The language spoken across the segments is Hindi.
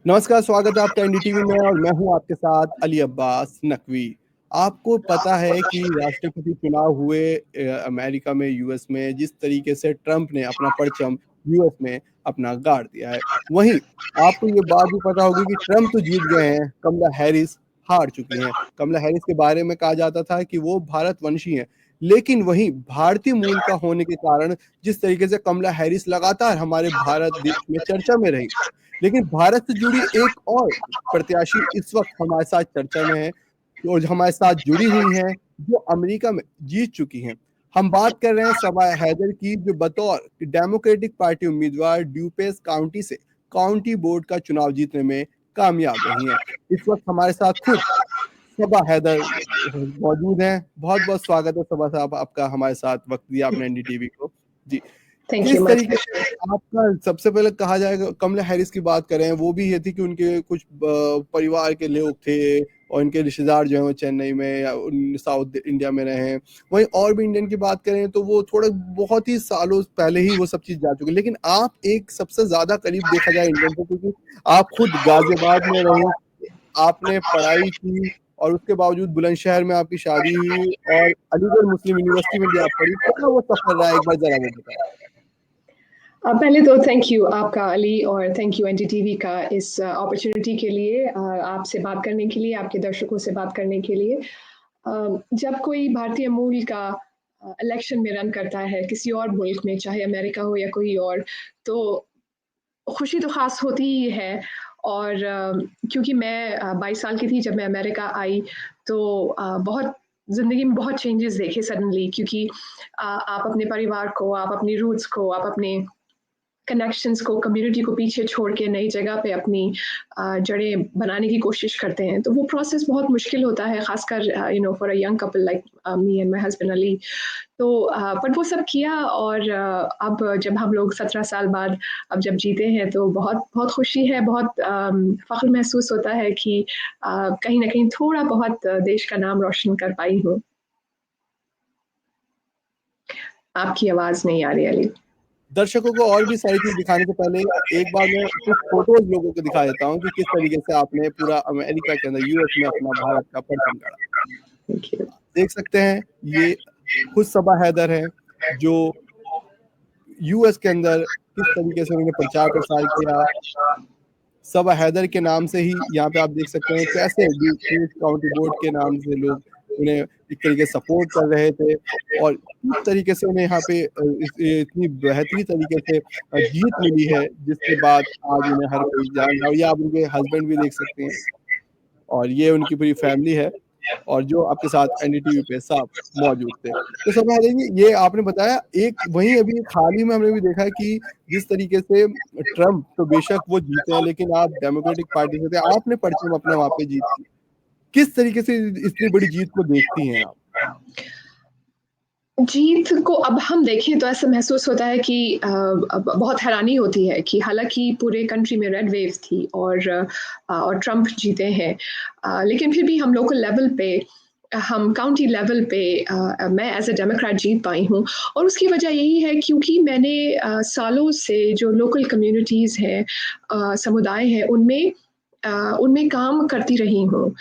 नमस्कार, स्वागत है आपका एनडीटीवी में और मैं हूं आपके साथ अली अब्बास नकवी। आपको पता है कि राष्ट्रपति चुनाव हुए अमेरिका में, यूएस में, जिस तरीके से ट्रंप ने अपना परचम यूएस में अपना गाड़ दिया है। वहीं आपको ये बात भी पता होगी कि ट्रंप तो जीत गए हैं, कमला हैरिस हार चुकी हैं। कमला हैरिस के बारे में कहा जाता था कि वो भारतवंशी हैं, लेकिन वहीं भारतीय मूल का होने के कारण जिस तरीके से कमला हैरिस लगातार हमारे भारत देश में चर्चा में रही, लेकिन भारत से जुड़ी एक और प्रत्याशी इस वक्त हमारे साथ चर्चा में है और हमारे साथ जुड़ी हुई हैं, जो अमेरिका में जीत चुकी हैं। हम बात कर रहे हैं सबा हैदर की, जो बतौर डेमोक्रेटिक पार्टी उम्मीदवार ड्यूपेस काउंटी से काउंटी बोर्ड का चुनाव जीतने में कामयाब रही हैं। इस वक्त हमारे साथ खुद सबा हैदर मौजूद हैं। बहुत बहुत स्वागत है सबा साहब, आपका हमारे साथ वक्त दिया आपने एनडीटीवी को। जी, थैंक यू किस मच। तरीके से आपका, सबसे पहले कहा जाएगा कमला हैरिस की बात करें, वो भी ये थी कि उनके कुछ परिवार के लोग थे और इनके रिश्तेदार जो हैं वो चेन्नई में या साउथ इंडिया में रहे हैं। वहीं और भी इंडियन की बात करें तो वो थोड़े बहुत ही सालों पहले ही वो सब चीज जा चुकी, लेकिन आप एक सबसे ज्यादा करीब देखा जाए इंडियन को, क्योंकि आप खुद गाजियाबाद में रही, आपने पढ़ाई की और उसके बावजूद बुलंदशहर में आपकी शादी हुई और अलीगढ़ मुस्लिम यूनिवर्सिटी में भी आप पढ़ी। क्या वो सफर रहा है, एक बार जरा वो बताएं। पहले तो थैंक यू आपका अली, और थैंक यू एनडीटीवी का इस अपॉर्चुनिटी के लिए, आपसे बात करने के लिए, आपके दर्शकों से बात करने के लिए। जब कोई भारतीय मूल का इलेक्शन में रन करता है किसी और मुल्क में, चाहे अमेरिका हो या कोई और, तो खुशी तो खास होती ही है। और क्योंकि मैं 22 साल की थी जब मैं अमेरिका आई, तो बहुत ज़िंदगी में बहुत चेंजेस देखे सडनली, क्योंकि आप अपने परिवार को, आप अपनी रूट्स को, आप अपने कनेक्शंस को, कम्युनिटी को पीछे छोड़ के नई जगह पे अपनी जड़ें बनाने की कोशिश करते हैं। तो वो प्रोसेस बहुत मुश्किल होता है, खासकर for a young couple like me and my husband Ali. तो पर वो सब किया, और अब जब हम लोग 17 साल बाद अब जब जीते हैं, तो बहुत बहुत खुशी है, बहुत फ़ख्र महसूस होता है कि कहीं न कहीं थोड़ा बहुत देश का नाम रोशन कर पाई हूँ। आपकी आवाज़ नहीं आ रही अली। दर्शकों को और भी सारी चीज दिखाने से पहले एक बार मैं कुछ फोटोज लोगों को दिखा देता हूँ कि किस तरीके से आपने पूरा अमेरिका के अंदर, यूएस में अपना भारत का परचम गाड़ा। Thank you. देख सकते हैं, ये खुद सबा हैदर है, जो यूएस के अंदर किस तरीके से उन्होंने प्रचार प्रसार किया। सबा हैदर के नाम से ही यहाँ पे आप देख सकते हैं कैसे ड्यूक काउंटी बोर्ड के नाम से लोग उन्हें एक तरीके से सपोर्ट कर रहे थे और किस तरीके से उन्हें यहाँ पे इतनी बेहतरीन तरीके से जीत मिली है, जिसके बाद आज उन्हें हर कोई जान रहा है। या आप उनके हस्बैंड भी देख सकते हैं और ये उनकी पूरी फैमिली है और जो आपके साथ एनडीटीवी पे साहब मौजूद थे। तो सब ये आपने बताया, एक वहीं अभी हाल ही में हमने भी देखा कि जिस तरीके से ट्रम्प, तो बेशक वो जीते हैं, लेकिन आप डेमोक्रेटिक पार्टी से थे, आपने परचम अपना वहां पे जीत लिया। किस तरीके से इतनी बड़ी जीत को देखती हैं आप? जीत को अब हम देखें तो ऐसा महसूस होता है कि बहुत हैरानी होती है कि हालांकि पूरे कंट्री में रेड वेव थी और ट्रंप जीते हैं, लेकिन फिर भी हम लोकल लेवल पे, हम काउंटी लेवल पे मैं एज अ डेमोक्रेट जीत पाई हूँ। और उसकी वजह यही है क्योंकि मैंने सालों से जो लोकल कम्युनिटीज़ हैं, समुदाय हैं, उनमें काम करती रही हूँ,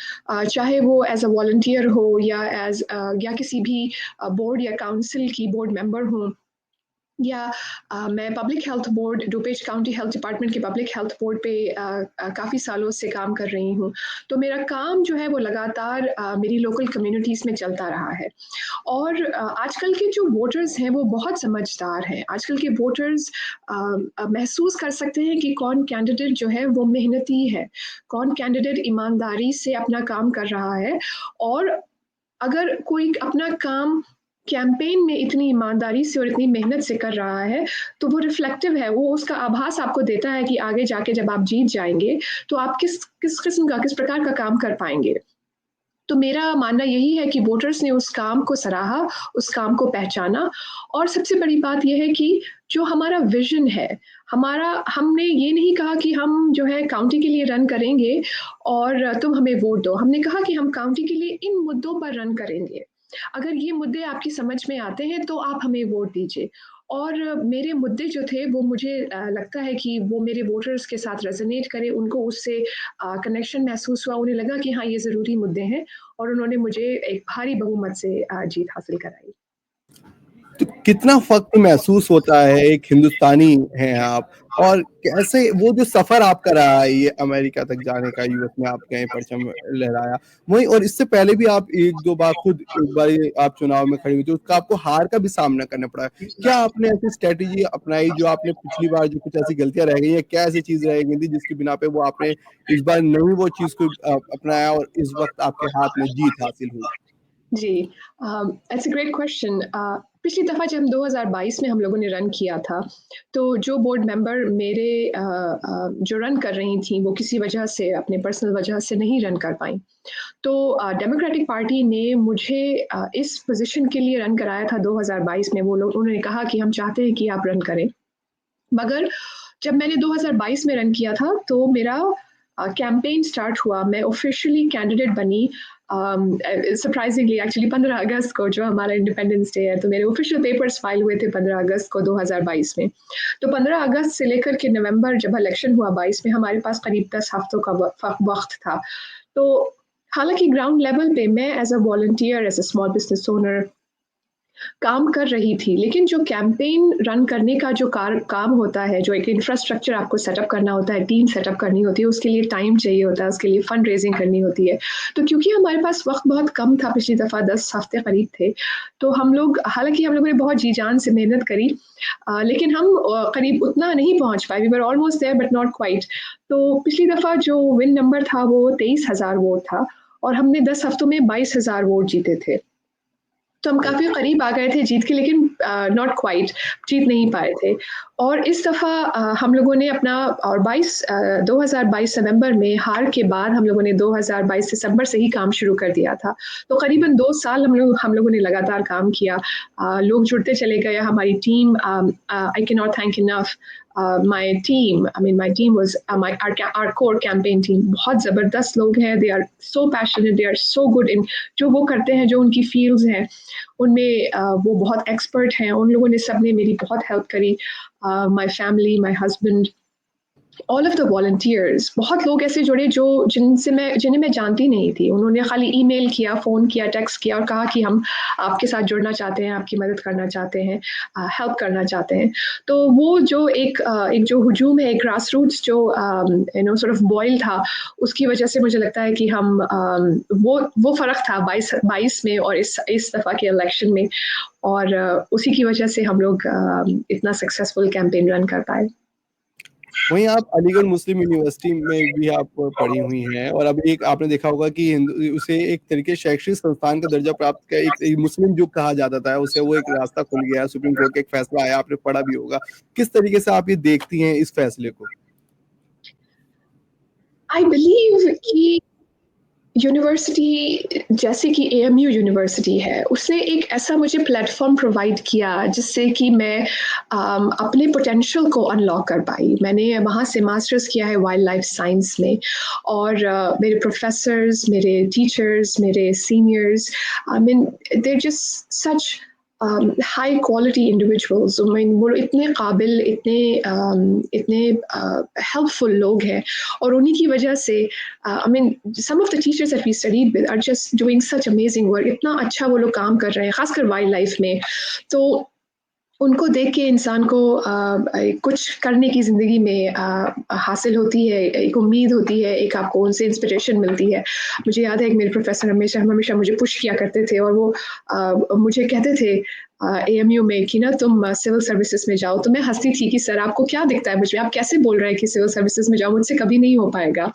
चाहे वो एज अ वॉलंटियर हो या या किसी भी बोर्ड या काउंसिल की बोर्ड मेंबर हूँ, या मैं public health board, DuPage county health department के पब्लिक हेल्थ बोर्ड पे काफ़ी सालों से काम कर रही हूँ। तो मेरा काम जो है वो लगातार मेरी लोकल कम्युनिटीज़ में चलता रहा है। और आजकल के जो वोटर्स हैं वो बहुत समझदार हैं। आजकल के वोटर्स महसूस कर सकते हैं कि कौन कैंडिडेट जो है वो मेहनती है, कौन कैंडिडेट ईमानदारी से अपना काम कर रहा है। और अगर कोई अपना काम कैंपेन में इतनी ईमानदारी से और इतनी मेहनत से कर रहा है, तो वो रिफ्लेक्टिव है, वो उसका आभास आपको देता है कि आगे जाके जब आप जीत जाएंगे, तो आप किस किस किस्म का, किस प्रकार का काम कर पाएंगे। तो मेरा मानना यही है कि वोटर्स ने उस काम को सराहा, उस काम को पहचाना। और सबसे बड़ी बात यह है कि जो हमारा विजन है, हमने ये नहीं कहा कि हम जो है काउंटी के लिए रन करेंगे और तुम हमें वोट दो। हमने कहा कि हम काउंटी के लिए इन मुद्दों पर रन करेंगे। अगर ये मुद्दे आपकी समझ में आते हैं तो आप हमें वोट दीजिए। और मेरे मुद्दे जो थे वो मुझे लगता है कि वो मेरे वोटर्स के साथ रेजोनेट करे, उनको उससे कनेक्शन महसूस हुआ, उन्हें लगा कि हाँ ये ज़रूरी मुद्दे हैं, और उन्होंने मुझे एक भारी बहुमत से जीत हासिल कराई। तो कितना फ़ख्र महसूस होता है, एक हिंदुस्तानी हैं आप, और कैसे वो जो सफ़र आपका रहा है ये अमेरिका तक जाने का, यूएस में आप गए, परचम लहराया, वहीं और इससे पहले भी आप 1-2 बार खुद एक बार आप चुनाव में खड़ी हुई थी, उसका आपको हार का भी सामना करना पड़ा है। क्या आपने ऐसी स्ट्रैटेजी अपनाई जो आपने पिछली बार जो कुछ ऐसी गलतियाँ रह गई हैं, क्या ऐसी चीज़ रह गई थी जिसकी बिना पे वो आपने इस बार नहीं वो चीज़ को अपनाया और इस वक़्त आपके हाथ में जीत हासिल हुई? जी, इट्स अ ग्रेट क्वेश्चन। पिछली दफ़ा जब 2022 में हम लोगों ने रन किया था, तो जो बोर्ड मेंबर मेरे जो रन कर रही थीं, वो किसी वजह से, अपने पर्सनल वजह से नहीं रन कर पाईं। तो डेमोक्रेटिक पार्टी ने मुझे इस पोज़ीशन के लिए रन कराया था 2022 में। वो लोग, उन्होंने कहा कि हम चाहते हैं कि आप रन करें। मगर जब मैंने 2022 में रन किया था, तो मेरा कैंपेन स्टार्ट हुआ, मैं ऑफिशियली कैंडिडेट बनी सरप्राइजिंगली एक्चुअली 15 अगस्त को, जो हमारा इंडिपेंडेंस डे है, तो मेरे ऑफिशियल पेपर्स फाइल हुए थे 15 अगस्त को 2022 में। तो 15 अगस्त से लेकर के नवंबर जब इलेक्शन हुआ 22 में, हमारे पास करीब 10 हफ्तों का वक्त था। तो हालांकि ग्राउंड लेवल पे मैं as a volunteer, as a small business owner काम कर रही थी, लेकिन जो कैंपेन रन करने का जो काम होता है, जो एक इंफ्रास्ट्रक्चर आपको सेटअप करना होता है, टीम सेटअप करनी होती है, उसके लिए टाइम चाहिए होता है, उसके लिए फंड रेजिंग करनी होती है। तो क्योंकि हमारे पास वक्त बहुत कम था, पिछली दफ़ा 10 हफ्ते करीब थे, तो हम लोग, हालांकि हम लोगों ने बहुत जी जान से मेहनत करी, लेकिन हम करीब उतना नहीं पहुंच पाए। We were almost there but not quite. तो पिछली दफ़ा जो विन नंबर था वो 23,000 वोट था, और हमने 10 हफ्तों में 22,000 वोट जीते थे। तो हम काफ़ी करीब आ गए थे जीत के, लेकिन नॉट क्वाइट, जीत नहीं पाए थे। और इस दफ़ा हम लोगों ने अपना, और 2022 नवंबर में हार के बाद हम लोगों ने 2022 दिसंबर से ही काम शुरू कर दिया था। तो करीबन 2 साल हम लोगों ने लगातार काम किया। लोग जुड़ते चले गए, हमारी team, I can not thank enough my team. I mean, my team was our core campaign team. बहुत ज़बरदस्त लोग हैं, they are so passionate, they are so good in जो वो करते हैं, जो उनकी फील्ड्स हैं, उनमें वो बहुत एक्सपर्ट हैं। उन लोगों ने सबने मेरी बहुत हेल्प करी, my family, my husband, all of the volunteers. बहुत लोग ऐसे जुड़े जो जिन्हें मैं जानती नहीं थी, उन्होंने खाली ईमेल किया, फ़ोन किया, टेक्स्ट किया और कहा कि हम आपके साथ जुड़ना चाहते हैं, आपकी मदद करना चाहते हैं, हेल्प करना चाहते हैं। तो वो जो एक जो हुजूम है, एक ग्रास रूट्स जो सॉर्ट ऑफ बॉयल था, उसकी वजह से मुझे लगता है कि हम वो फ़र्क था 22 में और इस दफ़ा के इलेक्शन में, और उसी की वजह से हम लोग इतना सक्सेसफुल कैंपेन रन कर पाए। वहीं आप अलीगढ़ मुस्लिम यूनिवर्सिटी में भी आप पढ़ी हुई हैं, और अभी एक आपने देखा होगा कि उसे एक तरीके शैक्षिक संस्थान का दर्जा प्राप्त का एक मुस्लिम जो कहा जाता था, उसे वो एक रास्ता खुल गया, सुप्रीम कोर्ट का एक फैसला आया, आपने पढ़ा भी होगा। किस तरीके से आप ये देखती हैं इस फैसले को? आई बिलीव कि यूनिवर्सिटी जैसे कि एएमयू यूनिवर्सिटी है, उसने एक ऐसा मुझे प्लेटफॉर्म प्रोवाइड किया जिससे कि मैं अपने पोटेंशियल को अनलॉक कर पाई। मैंने वहाँ से मास्टर्स किया है वाइल्ड लाइफ साइंस में, और मेरे प्रोफेसर्स, मेरे टीचर्स, मेरे seniors, I mean they're just such high quality individuals. I mean वो इतने काबिल, इतने हेल्पफुल लोग हैं, और उन्हीं की वजह से I mean, some of the teachers that we studied with are just doing such amazing work. इतना अच्छा वो लोग काम कर रहे हैं, खासकर वाइल्ड लाइफ में। तो उनको देख के इंसान को कुछ करने की ज़िंदगी में हासिल होती है, एक उम्मीद होती है, एक आपको उनसे इंस्पिरेशन मिलती है। मुझे याद है कि मेरे प्रोफ़ेसर हमेशा हमेशा मुझे पुश किया करते थे, और वो मुझे कहते थे एएमयू में कि ना तुम सिविल सर्विसेज़ में जाओ। तो मैं हँसती थी कि सर आपको क्या दिखता है मुझ में? आप कैसे बोल रहे हैं कि सिविल सर्विसेज़ में जाओ? मुझसे कभी नहीं हो पाएगा।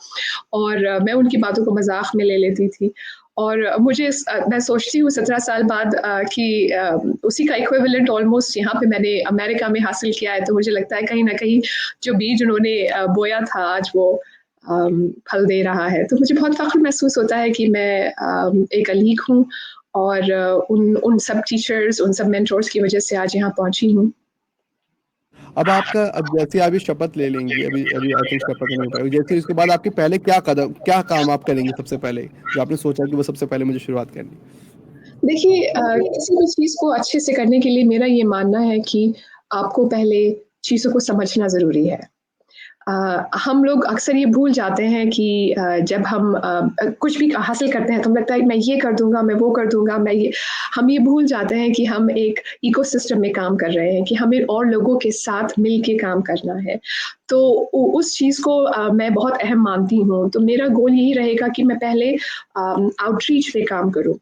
और मैं उनकी बातों को मज़ाक में ले लेती थी। और मैं सोचती हूँ 17 साल बाद कि उसी का इक्विवेलेंट ऑलमोस्ट यहाँ पे मैंने अमेरिका में हासिल किया है, तो मुझे लगता है कहीं न कहीं जो बीज उन्होंने बोया था, आज वो फल दे रहा है। तो मुझे बहुत फ़ख्र महसूस होता है कि मैं एक अलीग हूँ, और उन सब टीचर्स, उन सब मेंटोर्स की वज़ह से आज यहाँ पहुँची हूँ। अब जैसे आप ये शपथ ले लेंगी, अभी अभी आई थिंक शपथ नहीं हो पाएगी, जैसे इसके बाद आपके पहले क्या काम आप करेंगी सबसे पहले, जो आपने सोचा कि वो सबसे पहले मुझे शुरुआत करनी? देखिए किसी भी चीज़ को अच्छे से करने के लिए मेरा ये मानना है कि आपको पहले चीज़ों को समझना ज़रूरी है। हम लोग अक्सर ये भूल जाते हैं कि जब हम कुछ भी हासिल करते हैं तो हमें लगता है मैं ये कर दूँगा, मैं वो कर दूँगा, मैं ये हम ये भूल जाते हैं कि हम एक इकोसिस्टम में काम कर रहे हैं, कि हमें और लोगों के साथ मिल के काम करना है। तो उ उस चीज़ को मैं बहुत अहम मानती हूँ। तो मेरा गोल यही रहेगा कि मैं पहले आउटरीच पे काम करूँ।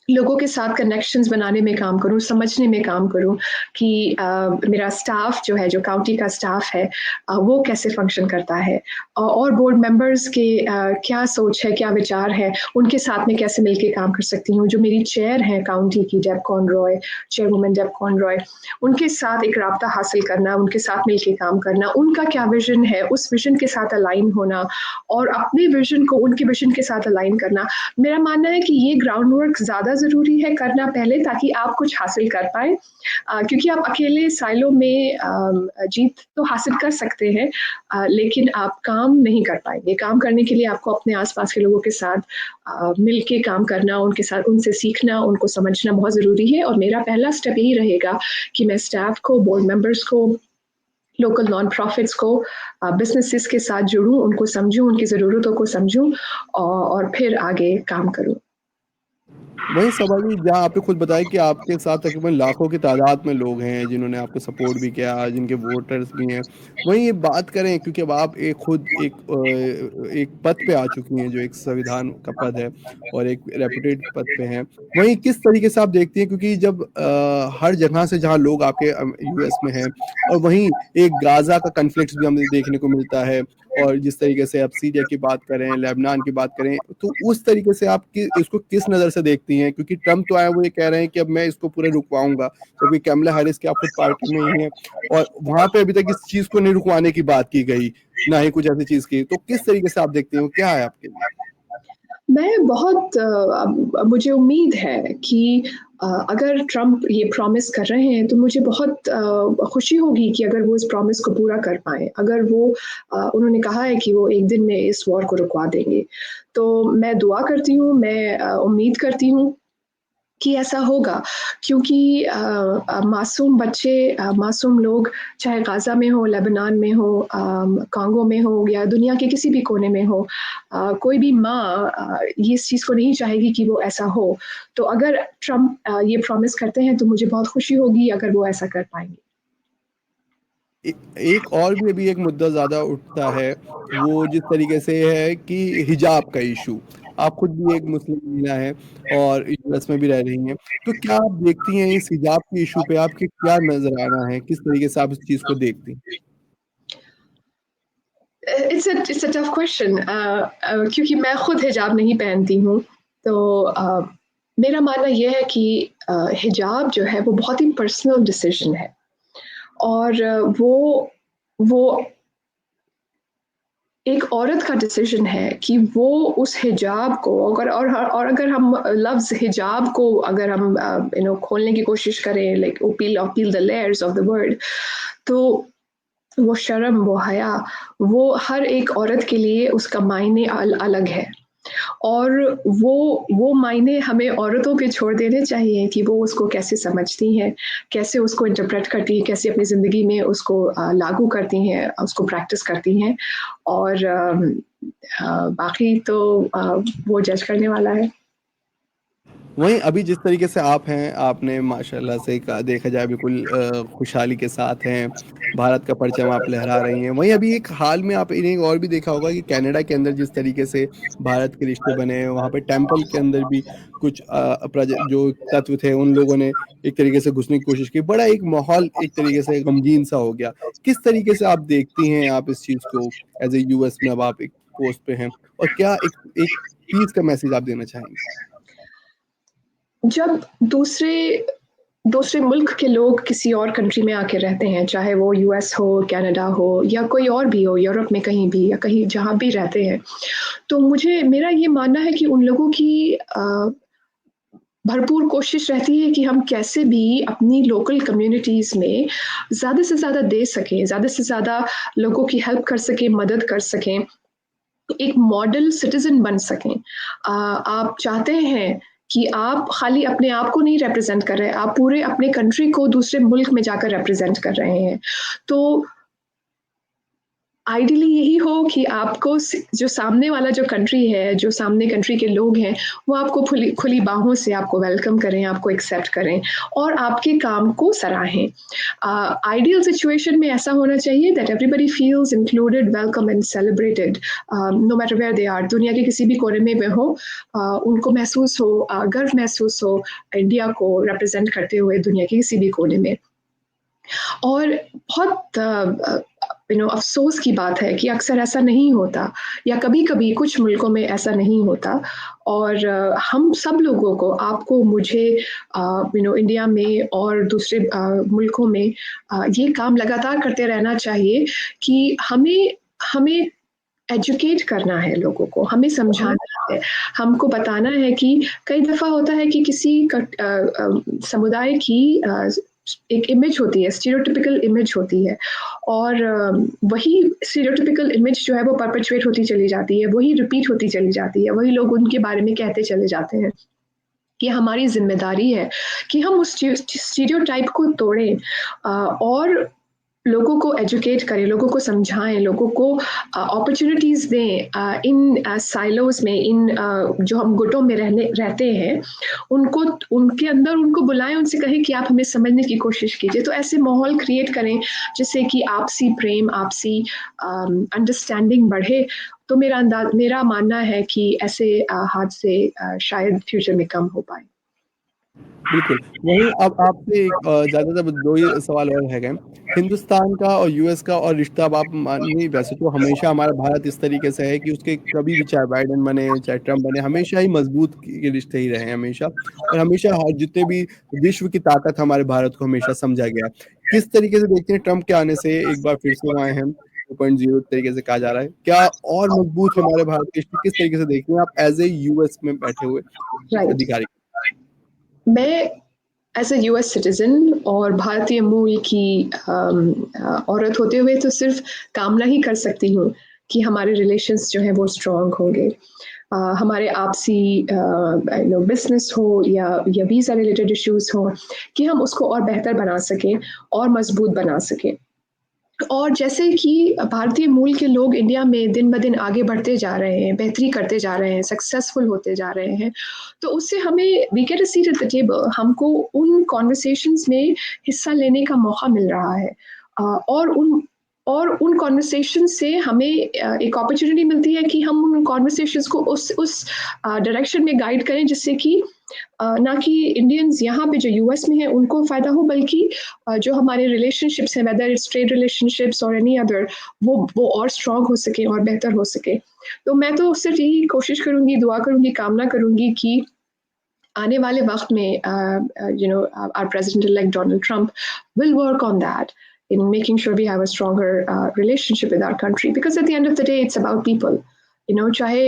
लोगों के साथ कनेक्शंस बनाने में काम करूँ, समझने में काम करूँ कि मेरा स्टाफ जो है, जो काउंटी का स्टाफ है वो कैसे फ़ंक्शन करता है और बोर्ड मेंबर्स के क्या सोच है, क्या विचार है, उनके साथ में कैसे मिलके काम कर सकती हूँ। जो मेरी चेयर हैं काउंटी की डेब कॉनरॉय, चेयरवुमन डेब कॉनरॉय, उनके साथ एक राब्ता हासिल करना, उनके साथ मिलके काम करना, उनका क्या विज़न है, उस विज़न के साथ अलाइन होना और अपने विज़न को उनके विज़न के साथ अलाइन करना। मेरा मानना है कि ये ग्राउंड वर्क ज़्यादा ज़रूरी है करना पहले ताकि आप कुछ हासिल कर पाएँ क्योंकि आप अकेले साइलो में जीत तो हासिल कर सकते हैं लेकिन आप काम नहीं कर पाएँगे। काम करने के लिए आपको अपने आस-पास के लोगों के साथ मिल के काम करना, उनके साथ उनसे सीखना, उनको समझना बहुत ज़रूरी है और मेरा पहला स्टेप यही रहेगा कि मैं स्टाफ को, बोर्ड मेंबर्स को, लोकल नॉन प्रॉफिट्स को बिज़नेसेस के साथ जुड़ूँ, उनको समझूँ, उनकी ज़रूरतों को समझूँ और फिर आगे काम करूँ। वही सभा जी, जहाँ आपने खुद बताया कि आपके साथ तकरीबन लाखों की तादाद में लोग हैं जिन्होंने आपको सपोर्ट भी किया, जिनके वोटर्स भी हैं। वहीं ये बात करें, क्योंकि अब आप एक पद पे आ चुकी हैं जो एक संविधान का पद है और एक रेपुटेड पद पे हैं। वहीं किस तरीके से आप देखती हैं, क्योंकि जब हर जगह से जहाँ लोग आपके यूएस में हैं, और वहीं एक गाज़ा का कॉन्फ्लिक्ट भी हमें देखने को मिलता है, और जिस तरीके से आप सीरिया की बात करें, लेबनान की बात करें, तो उस तरीके से आप इसको किस नज़र से देखती हैं? क्योंकि ट्रम्प तो आए, वो ये कह रहे हैं कि अब मैं इसको पूरे रुकवाऊँगा, जबकि कैमला हैरिस की आप खुद पार्टी में ही हैं, और वहाँ पे अभी तक इस चीज़ को नहीं रुकवाने की बात की गई, ना ही कुछ ऐसी चीज़ की। तो किस तरीके से आप देखती हैं, वो क्या है आपके लिए? मैं बहुत मुझे उम्मीद है कि अगर ट्रम्प ये प्रॉमिस कर रहे हैं तो मुझे बहुत खुशी होगी कि अगर वो इस प्रॉमिस को पूरा कर पाएँ। अगर वो उन्होंने कहा है कि वो एक दिन में इस वॉर को रुकवा देंगे। तो मैं दुआ करती हूँ, मैं उम्मीद करती हूँ कि ऐसा होगा क्योंकि मासूम बच्चे मासूम लोग चाहे गाज़ा में हो, लेबनान में हो, कांगो में हो या दुनिया के किसी भी कोने में हो कोई भी माँ ये इस चीज़ को नहीं चाहेगी कि वो ऐसा हो। तो अगर ट्रम्प ये प्रॉमिस करते हैं तो मुझे बहुत खुशी होगी अगर वो ऐसा कर पाएँगे। एक और भी अभी एक मुद्दा ज़्यादा उठता है, वो जिस तरीके से है कि हिजाब का इशू। आप खुद भी एक मुस्लिम महिला हैं और यूएस में भी रह रही हैं। तो क्या आप देखती हैं इस हिजाब के इशू पे आपके क्या नज़राना है? किस तरीके से आप इस चीज़ को देखती हैं? इट्स अ टफ क्वेश्चन क्योंकि मैं खुद हिजाब नहीं पहनती हूँ। तो मेरा मानना ये है कि हिजाब जो है वो बहुत ही पर्सनल डिसीज़न है और वो एक औरत का डिसीजन है कि वो उस हिजाब को और अगर हम लफ्ज़ हिजाब को अगर हम खोलने की कोशिश करें like peel the layers of the word तो वो शर्म, वो हया, वो हर एक औरत के लिए उसका मायने अलग है। और वो मायने हमें औरतों पे छोड़ देने चाहिए कि वो उसको कैसे समझती हैं, कैसे उसको इंटरप्रेट करती हैं, कैसे अपनी ज़िंदगी में उसको लागू करती हैं, उसको प्रैक्टिस करती हैं और बाकी तो वो जज करने वाला है। वहीं अभी जिस तरीके से आप हैं, आपने माशाल्लाह से देखा जाए बिल्कुल खुशहाली के साथ हैं, भारत का परचम आप लहरा रही हैं। वहीं अभी एक हाल में आप इन्हें और भी देखा होगा कि कनाडा के अंदर जिस तरीके से भारत के रिश्ते बने हैं, वहाँ पे टेंपल के अंदर भी कुछ जो तत्व थे, उन लोगों ने एक तरीके से घुसने की कोशिश की। बड़ा एक माहौल एक तरीके से गमगीन सा हो गया। किस तरीके से आप देखती हैं आप इस चीज़ को एज़ ए यूएस में अब आप एक पोस्ट पे हैं, और क्या एक एक पीस का मैसेज आप देना चाहेंगी? जब दूसरे दूसरे मुल्क के लोग किसी और कंट्री में आके रहते हैं, चाहे वो यूएस हो, कनाडा हो या कोई और भी हो, यूरोप में कहीं भी या कहीं जहाँ भी रहते हैं, तो मुझे मेरा ये मानना है कि उन लोगों की भरपूर कोशिश रहती है कि हम कैसे भी अपनी लोकल कम्युनिटीज़ में ज़्यादा से ज़्यादा दे सकें, ज़्यादा से ज़्यादा लोगों की हेल्प कर सकें, मदद कर सकें, एक मॉडल सिटीज़न बन सकें। आप चाहते हैं कि आप खाली अपने आप को नहीं रिप्रेजेंट कर रहे हैं, आप पूरे अपने कंट्री को दूसरे मुल्क में जाकर रिप्रेजेंट कर रहे हैं। तो आइडियली यही हो कि आपको जो सामने वाला जो कंट्री है, जो सामने कंट्री के लोग हैं, वो आपको खुली खुली बाहों से आपको वेलकम करें, आपको एक्सेप्ट करें और आपके काम को सराहें। आइडियल सिचुएशन में ऐसा होना चाहिए that everybody feels included, welcome and celebrated, no matter where they are. दुनिया के किसी भी कोने में हो, उनको महसूस हो, गर्व महसूस हो इंडिया को रिप्रेजेंट करते हुए दुनिया के किसी भी कोने में। और बहुत अफ़सोस की बात है कि अक्सर ऐसा नहीं होता, या कभी-कभी कुछ मुल्कों में ऐसा नहीं होता। और हम सब लोगों को, आपको, मुझे, इंडिया में और दूसरे मुल्कों में ये काम लगातार करते रहना चाहिए कि हमें हमें एजुकेट करना है लोगों को, हमें समझाना है, हमको बताना है कि कई दफ़ा होता है कि किसी समुदाय की एक इमेज होती है, स्टीरियोटिपिकल इमेज होती है, और वही स्टीरियोटिपिकल इमेज जो है वो परपेचुएट होती चली जाती है, वही रिपीट होती चली जाती है, वही लोग उनके बारे में कहते चले जाते हैं। ये हमारी ज़िम्मेदारी है कि हम उस स्टीरियोटाइप को तोड़ें, और लोगों को एजुकेट करें, लोगों को समझाएं, लोगों को अपॉर्चुनिटीज़ दें, इन साइलोज़ में, इन जो हम गुटों में रहते हैं, उनको, उनके अंदर उनको बुलाएं, उनसे कहें कि आप हमें समझने की कोशिश कीजिए। तो ऐसे माहौल क्रिएट करें जिससे कि आपसी प्रेम, आपसी अंडरस्टैंडिंग बढ़े। तो मेरा मानना है कि ऐसे हादसे शायद फ्यूचर में कम हो पाए। बिल्कुल। वहीं अब आपसे एक ज़्यादातर 2 ही सवाल और रह गए। हिंदुस्तान का और यूएस का और रिश्ता, अब आप मानिए वैसे तो हमेशा हमारा भारत इस तरीके से है कि उसके कभी भी, चाहे बाइडेन बने, चाहे ट्रम्प बने, हमेशा ही मजबूत के रिश्ते ही रहे हैं हमेशा। और हमेशा हर जितने भी विश्व की ताकत हमारे भारत को हमेशा समझा गया है। किस तरीके से देखते हैं ट्रम्प के आने से एक बार फिर से वो आए हैं, 2.0 तरीके से कहा जा रहा है। क्या और मजबूत हमारे भारत के रिश्ते, किस तरीके से देखते हैं आप एज़ ए यूएस में बैठे हुए एक राइट। अधिकारी? मैं एज़ अ यूएस सिटिज़न और भारतीय मूल की औरत होते हुए तो सिर्फ़ कामना ही कर सकती हूँ कि हमारे रिलेशंस जो हैं वो स्ट्रॉन्ग होंगे। हमारे आपसी बिज़नेस हो या वीज़ा रिलेटेड इश्यूज़ हों, कि हम उसको और बेहतर बना सकें और मज़बूत बना सकें। और जैसे कि भारतीय मूल के लोग इंडिया में दिन-ब-दिन आगे बढ़ते जा रहे हैं, बेहतरी करते जा रहे हैं, सक्सेसफुल होते जा रहे हैं, तो उससे हमें, we get a seat at the table, हमको उन कन्वर्सेशंस में हिस्सा लेने का मौका मिल रहा है। अ, और उन उन कन्वर्सेशंस से हमें एक अपॉर्च्युनिटी मिलती है कि हम उन कन्वर्सेशंस को उस डायरेक्शन में गाइड करें, जिससे कि ना कि इंडियंस यहाँ पे जो यूएस में हैं उनको फ़ायदा हो, बल्कि जो हमारे रिलेशनशिप्स हैं, वेदर इट्स ट्रेड रिलेशनशिप्स और एनी अदर, वो और स्ट्रॉन्ग हो सके और बेहतर हो सके। तो मैं तो सिर्फ यही कोशिश करूँगी, दुआ करूँगी, कामना करूँगी कि आने वाले वक्त में our president elect Donald Trump will work on that, in making sure we have a stronger relationship with our country, because at the end of the day it's about people. चाहे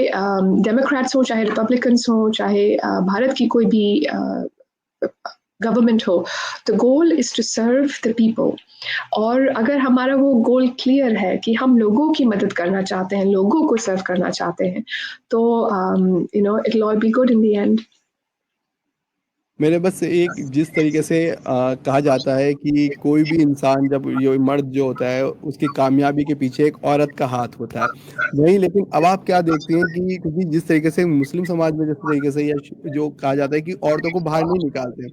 डेमोक्रेट्स हो, चाहे रिपब्लिकन्स हो, चाहे भारत की कोई भी गवर्नमेंट हो, the goal is to serve the people. और अगर हमारा वो गोल क्लियर है कि हम लोगों की मदद करना चाहते हैं, लोगों को सर्व करना चाहते हैं, तो it will all be good in the end. मेरे बस एक, जिस तरीके से कहा जाता है कि कोई भी इंसान, जब ये मर्द जो होता है उसकी कामयाबी के पीछे एक औरत का हाथ होता है, वहीं लेकिन अब आप क्या देखते हैं कि क्योंकि जिस तरीके से मुस्लिम समाज में जिस तरीके से या जो कहा जाता है कि औरतों को बाहर नहीं निकालते,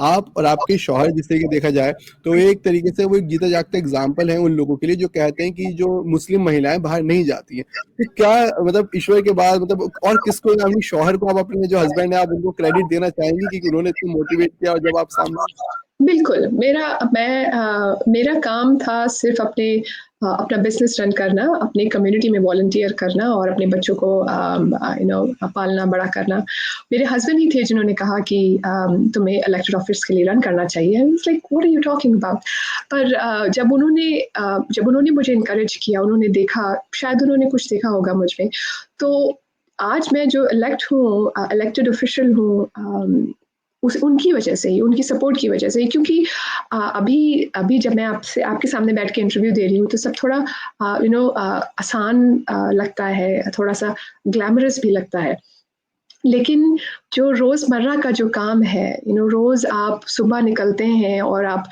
आप और आपके शौहर जिस तरीके देखा जाए तो एक तरीके से वो एक जीता जागता एग्जाम्पल है उन लोगों के लिए जो कहते हैं कि जो मुस्लिम महिलाएं बाहर नहीं जाती हैं। तो क्या, मतलब ईश्वर के बाद, मतलब और किसको, अपने शौहर को, आप अपने जो हस्बैंड है आप उनको क्रेडिट देना चाहेंगी कि उन्होंने इतना मोटिवेट किया और जब आप सामने? बिल्कुल, मेरा काम था सिर्फ़ अपना बिज़नेस रन करना, अपनी कम्युनिटी में वॉलंटियर करना और अपने बच्चों को पालना, बड़ा करना। मेरे हस्बैंड ही थे जिन्होंने कहा कि तुम्हें इलेक्टेड ऑफिस के लिए रन करना चाहिए। I was like what are you talking about? पर जब उन्होंने मुझे एनकरेज किया, उन्होंने देखा, शायद उन्होंने कुछ देखा होगा मुझ में, तो आज मैं जो इलेक्टेड ऑफिशियल हूँ, उनकी वजह से ही, उनकी सपोर्ट की वजह से ही, क्योंकि अभी जब मैं आपके सामने बैठ के इंटरव्यू दे रही हूँ तो सब थोड़ा आसान लगता है, थोड़ा सा ग्लैमरस भी लगता है। लेकिन जो रोज़मर्रा का जो काम है, रोज़ आप सुबह निकलते हैं और आप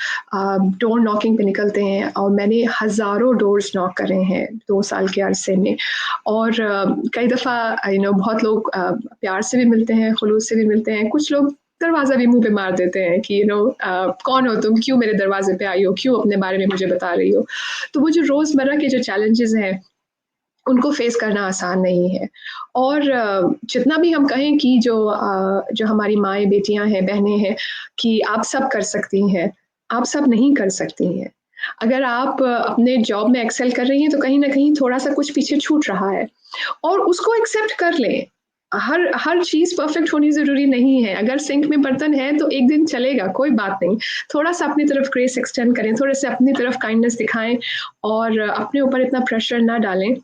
डोर नॉकिंग पे निकलते हैं, और मैंने हज़ारों डोर्स नॉक करे हैं 2 साल के अरसे में। और कई दफ़ा बहुत लोग प्यार से भी मिलते हैं, खुलूस से भी मिलते हैं। कुछ लोग दरवाज़ा भी मुँह पे मार देते हैं कि कौन हो तुम? क्यों मेरे दरवाज़े पे आई हो? क्यों अपने बारे में मुझे बता रही हो? तो वो जो रोज़मर्रा के जो चैलेंजेज़ हैं, उनको फेस करना आसान नहीं है। और जितना भी हम कहें कि जो हमारी माएँ, बेटियाँ हैं, बहनें हैं, कि आप सब कर सकती हैं, आप सब नहीं कर सकती हैं। अगर आप अपने जॉब में एक्सेल कर रही हैं, तो कहीं न कहीं थोड़ा-सा कुछ पीछे छूट रहा है, और उसको एक्सेप्ट कर लें। हर हर चीज़ परफेक्ट होनी ज़रूरी नहीं है। अगर सिंक में बर्तन है, तो एक दिन चलेगा, कोई बात नहीं। थोड़ा-सा अपनी तरफ ग्रेस एक्सटेंड करें, थोड़े-से अपनी तरफ काइंडनेस दिखाएँ, और अपने ऊपर इतना प्रेशर ना डालें।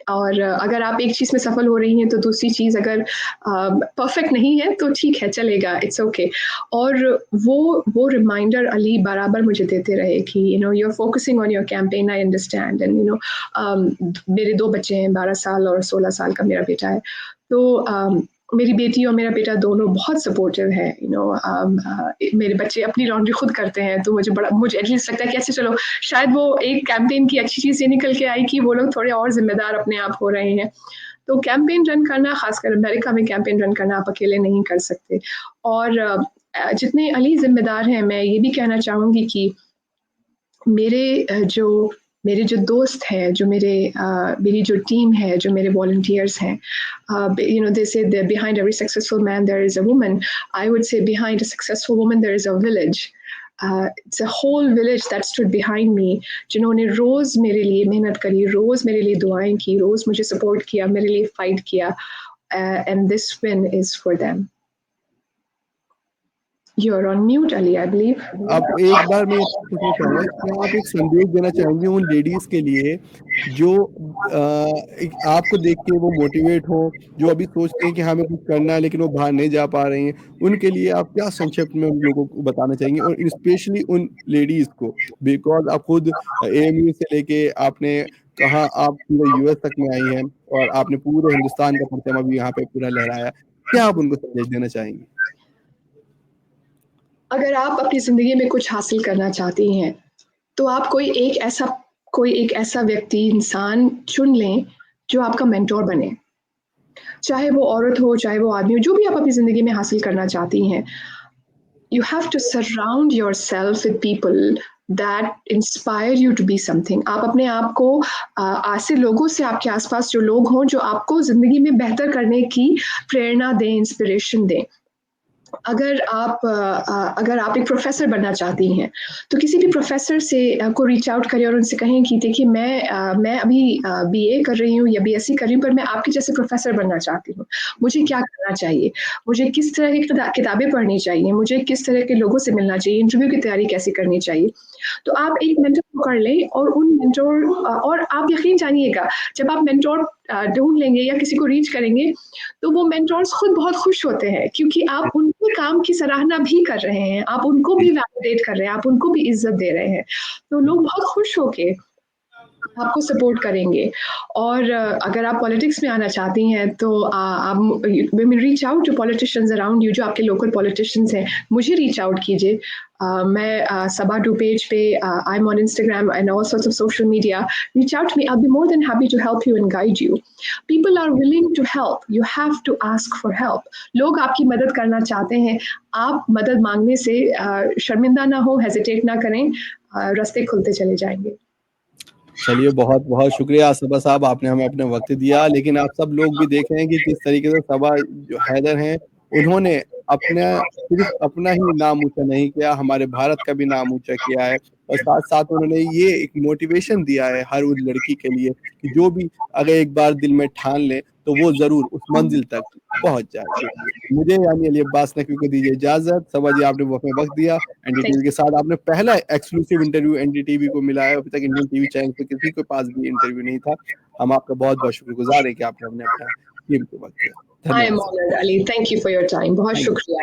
और अगर आप एक चीज़ में सफल हो रही हैं, तो दूसरी चीज़ अगर परफेक्ट नहीं है, तो ठीक है, चलेगा, इट्स ओके। और वो रिमाइंडर अली बराबर मुझे देते रहे कि you are focusing on your campaign, I understand, and मेरे 2 बच्चे हैं, 12 साल और 16 साल का मेरा बेटा है। तो मेरी बेटी और मेरा बेटा दोनों बहुत सपोर्टिव हैं। मेरे बच्चे अपनी लॉन्ड्री खुद करते हैं, तो मुझे एटलीस्ट लगता है कि अच्छा चलो, शायद वो एक कैंपेन की अच्छी चीज़ ये निकल के आई कि वो लोग थोड़े और ज़िम्मेदार अपने आप हो रहे हैं। तो कैंपेन रन करना, ख़ासकर अमेरिका में कैंपेन रन करना, आप अकेले नहीं कर सकते। और जितने अली ज़िम्मेदार हैं, मैं ये भी कहना चाहूँगी कि मेरे मेरे जो दोस्त हैं, मेरी जो टीम है, जो मेरे वॉलंटियर्स हैं, they say behind every successful man there is a woman. I would say behind a successful woman there is a village. It's a whole village that stood behind me, जिन्होंने रोज़ मेरे लिए मेहनत करी, रोज़ मेरे लिए दुआएँ की, रोज़ मुझे सपोर्ट किया, मेरे लिए फाइट किया, and this win is for them. You are on mute Ali, I believe. अब एक बार मैं पूछना चाहूँगा, क्या आप एक संदेश देना चाहेंगे उन लेडीज़ के लिए जो आपको देख के वो मोटिवेट हो, जो अभी सोचते हैं कि हमें कुछ करना है लेकिन वो बाहर नहीं जा पा रही हैं, उनके लिए आप क्या संक्षिप्त में उन लोगों को बताना चाहेंगे, और स्पेशली उन लेडीज़ को, बिकॉज़ आप खुद एएमयू से लेके आपने कहा आप पूरे यूएस तक में आई हैं और आपने पूरे हिंदुस्तान का परचम अभी यहाँ पे पूरा लहराया। क्या आप उनको संदेश देना चाहेंगी? अगर आप अपनी ज़िंदगी में कुछ हासिल करना चाहती हैं, तो आप कोई एक ऐसा व्यक्ति, इंसान चुन लें, जो आपका मेंटर बने। चाहे वो औरत हो, चाहे वो आदमी हो, जो भी आप अपनी ज़िंदगी में हासिल करना चाहती हैं, you have to surround yourself with people that inspire you to be something। आप अपने आप को ऐसे लोगों से, आपके आसपास जो लोग हों, जो आपको ज़िंदगी में बेहतर करने की प्रेरणा दें, इंस्पिरेशन दें। अगर आप एक प्रोफ़ेसर बनना चाहती हैं, तो किसी भी प्रोफ़ेसर से को रीच आउट करें और उनसे कहें कि देखिए, मैं अभी बीए कर रही हूँ या बीएससी कर रही हूँ, पर मैं आपके जैसे प्रोफ़ेसर बनना चाहती हूँ। मुझे क्या करना चाहिए? मुझे किस तरह की किताबें पढ़नी चाहिए? मुझे किस तरह के लोगों से मिलना चाहिए? इंटरव्यू की तैयारी कैसे करनी चाहिए? तो आप एक मेंटर पकड़ लें, और और आप यकीन जानिएगा, जब आप मेंटर ढूँढ लेंगे या किसी को रीच करेंगे, तो वो मेंटोर्स खुद बहुत खुश होते हैं, क्योंकि आप उनके काम की सराहना भी कर रहे हैं, आप उनको भी जी, वैलिडेट कर रहे हैं, आप उनको भी इज़्ज़त दे रहे हैं। तो लोग बहुत खुश होके आपको सपोर्ट करेंगे। और अगर आप पॉलिटिक्स में आना चाहती हैं, तो आप reach out to politicians around you, जो आपके लोकल पॉलिटिशियंस हैं, मुझे रीच आउट कीजिए। मैं सबा डू पेज पे, I am on Instagram and all sorts of social media. Reach out me, I will be more than happy to help you and guide you. People are willing to help, you have to ask for help. लोग आपकी मदद करना चाहते हैं, आप मदद मांगने से शर्मिंदा ना हो, हेजिटेट ना करें, रास्ते खुलते चले जाएंगे। चलिए बहुत-बहुत शुक्रिया सबा साहब, आपने हमें अपना वक़्त दिया, लेकिन आप सब लोग भी देख रहे हैं कि किस तरीके से सबा जो हैदर हैं, उन्होंने अपना सिर्फ़ अपना ही नाम ऊँचा नहीं किया, हमारे भारत का भी नाम ऊँचा किया है, और साथ-साथ उन्होंने ये एक मोटिवेशन दिया है हर उस लड़की के लिए कि जो भी अगर एक बार दिल में ठान ले, तो वो ज़रूर उस मंज़िल तक पहुँच जाएगी। मुझे यानी अली अब्बास नकवी को दीजिए इजाज़त। सबा जी, आपने वो हमें वक़्त दिया। एनडीटीवी के साथ आपने पहला एक्सक्लूसिव इंटरव्यू एनडीटीवी को मिला है, अभी तक इंडियन टीवी चैनल पे किसी के पास भी इंटरव्यू नहीं था। हम आपका बहुत-बहुत शुक्रगुज़ार हैं कि आपने हमें अपना कीमती वक़्त दिया। आई एम धन्यवाद Saba. Honoured Ali, thank you for your time, बहुत थैंक यू। शुक्रिया।